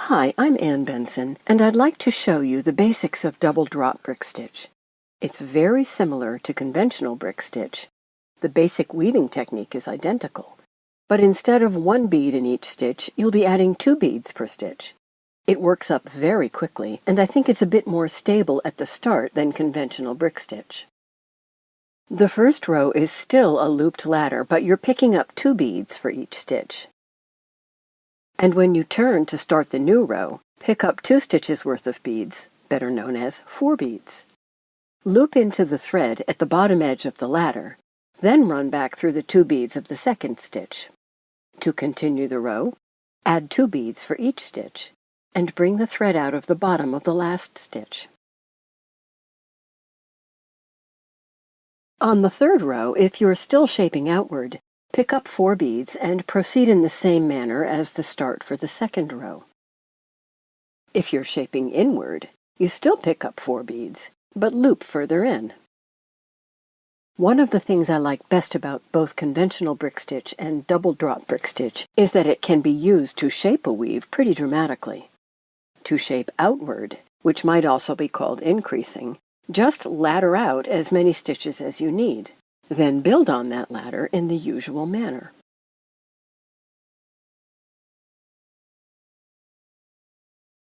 Hi, I'm Ann Benson, and I'd like to show you the basics of double drop brick stitch. It's very similar to conventional brick stitch. The basic weaving technique is identical, but instead of one bead in each stitch, you'll be adding 2 beads per stitch. It works up very quickly, and I think it's a bit more stable at the start than conventional brick stitch. The first row is still a looped ladder, but you're picking up 2 beads for each stitch. And when you turn to start the new row, pick up 2 stitches worth of beads, better known as 4 beads. Loop into the thread at the bottom edge of the ladder, then run back through the 2 beads of the second stitch. To continue the row, add 2 beads for each stitch, and bring the thread out of the bottom of the last stitch. On the third row, if you're still shaping outward, pick up 4 beads and proceed in the same manner as the start for the second row. If you're shaping inward, you still pick up 4 beads, but loop further in. One of the things I like best about both conventional brick stitch and double drop brick stitch is that it can be used to shape a weave pretty dramatically. To shape outward, which might also be called increasing, just ladder out as many stitches as you need. Then build on that ladder in the usual manner.